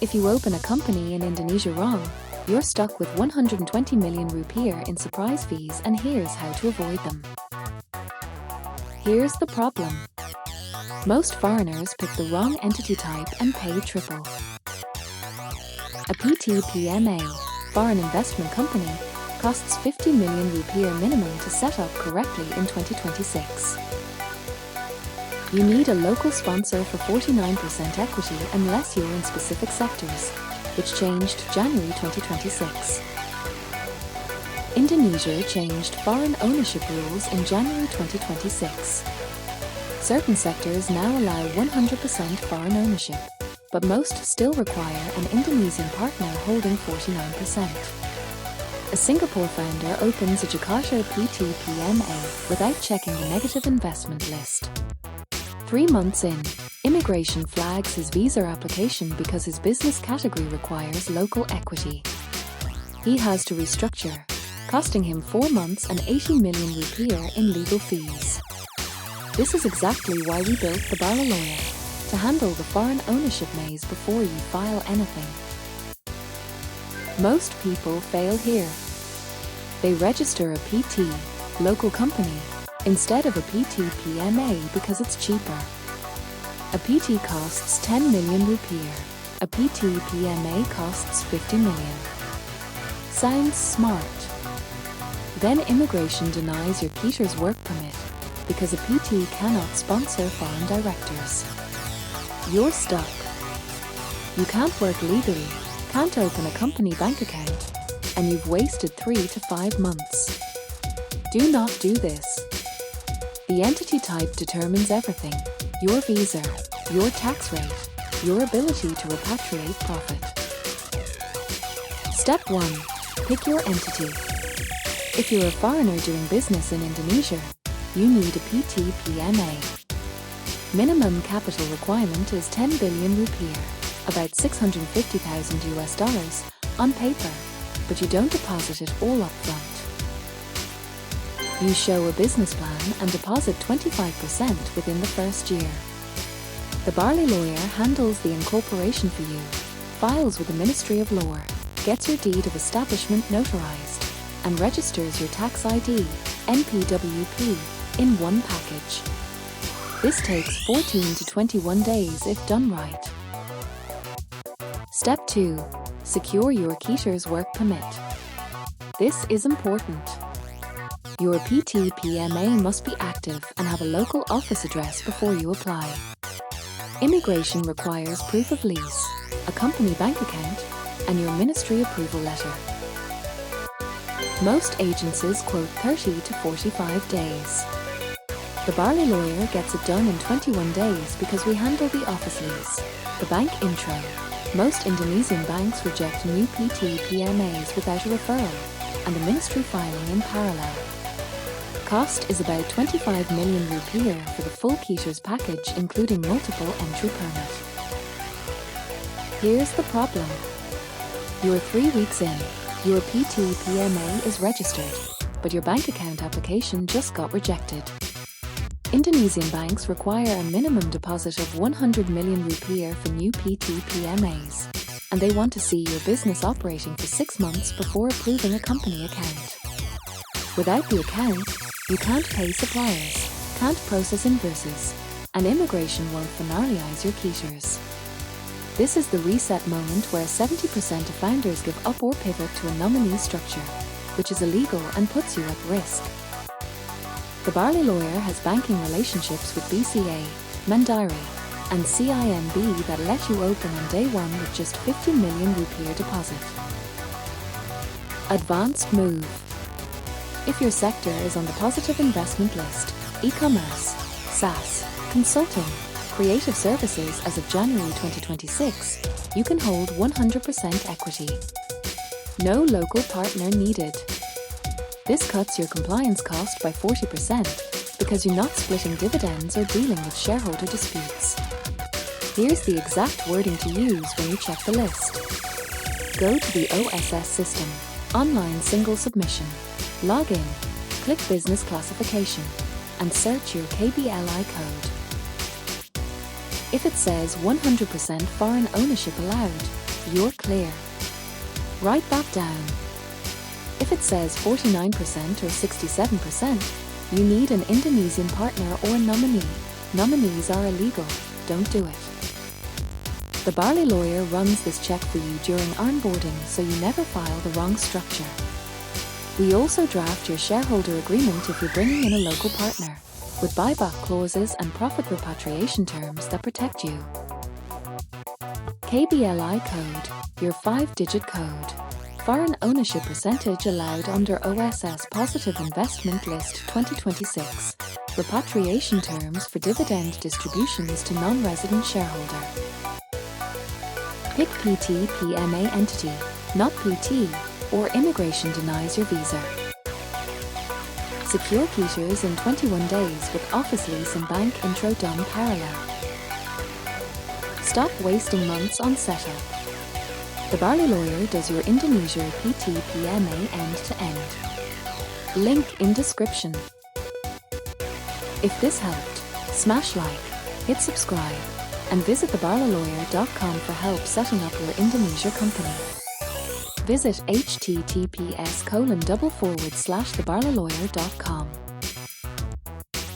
If you open a company in Indonesia wrong, you're stuck with 120 million rupiah in surprise fees, and here's how to avoid them. Here's the problem. Most foreigners pick the wrong entity type and pay triple. A PTPMA, foreign investment company, costs 50 million rupiah minimum to set up correctly in 2026. You need a local sponsor for 49% equity unless you're in specific sectors, which changed January 2026. Indonesia changed foreign ownership rules in January 2026. Certain sectors now allow 100% foreign ownership, but most still require an Indonesian partner holding 49%. A Singapore founder opens a Jakarta PTPMA without checking the negative investment list. 3 months in, immigration flags his visa application because his business category requires local equity. He has to restructure, costing him 4 months and 80 million rupiah in legal fees. This is exactly why we built TheBaliLawyer, to handle the foreign ownership maze before you file anything. Most people fail here. They register a PT, local company, instead of a PTPMA because it's cheaper. A PT costs 10 million rupiah. A PTPMA costs 50 million. Sounds smart. Then immigration denies your Keter's work permit because a PT cannot sponsor foreign directors. You're stuck. You can't work legally, can't open a company bank account, and you've wasted 3 to 5 months. Do not do this. The entity type determines everything: your visa, your tax rate, your ability to repatriate profit. Step 1. Pick your entity. If you're a foreigner doing business in Indonesia, you need a PTPMA. Minimum capital requirement is 10 billion rupiah, about $650,000 on paper, but you don't deposit it all up front. You show a business plan and deposit 25% within the first year. TheBaliLawyer handles the incorporation for you, files with the Ministry of Law, gets your deed of establishment notarized, and registers your tax ID, NPWP, in one package. This takes 14 to 21 days if done right. Step 2. Secure your Keter's work permit. This is important. Your PTPMA must be active and have a local office address before you apply. Immigration requires proof of lease, a company bank account, and your ministry approval letter. Most agencies quote 30 to 45 days. TheBaliLawyer gets it done in 21 days because we handle the office lease, the bank intro. Most Indonesian banks reject new PTPMAs without a referral, and the ministry filing in parallel. Cost is about 25 million rupiah for the full Keter's package, including multiple entry permit. Here's the problem. You're 3 weeks in, your PTPMA is registered, but your bank account application just got rejected. Indonesian banks require a minimum deposit of 100 million rupiah for new PTPMAs, and they want to see your business operating for 6 months before approving a company account. Without the account, you can't pay suppliers, can't process invoices, and immigration won't finalize your Keter's. This is the reset moment where 70% of founders give up or pivot to a nominee structure, which is illegal and puts you at risk. TheBaliLawyer has banking relationships with BCA, Mandiri, and CIMB that let you open on day 1 with just 50 million rupiah deposit. Advanced move. If your sector is on the positive investment list, e-commerce, SaaS, consulting, creative services as of January 2026, you can hold 100% equity. No local partner needed. This cuts your compliance cost by 40% because you're not splitting dividends or dealing with shareholder disputes. Here's the exact wording to use when you check the list. Go to the OSS system, online single submission. Log in, click Business Classification, and search your KBLI code. If it says 100% foreign ownership allowed, You're clear. Write that down. If it says 49% or 67%, you need an Indonesian partner or nominee. Nominees are illegal. Don't do it. The Bali Lawyer runs this check for you during onboarding so you never file the wrong structure. We also draft your shareholder agreement if you're bringing in a local partner, with buyback clauses and profit repatriation terms that protect you. KBLI code, your 5-digit code. Foreign ownership percentage allowed under OSS Positive Investment List 2026. Repatriation terms for dividend distributions to non-resident shareholder. Pick PT PMA entity, not PT, or immigration denies your visa. Secure Peters in 21 days with office lease and bank intro done parallel. Stop wasting months on setup. The Bali Lawyer does your Indonesia PT PMA end-to-end. Link in description. If this helped, smash like, hit subscribe, and visit TheBaliLawyer.com for help setting up your Indonesia company. Visit https://TheBaliLawyer.com.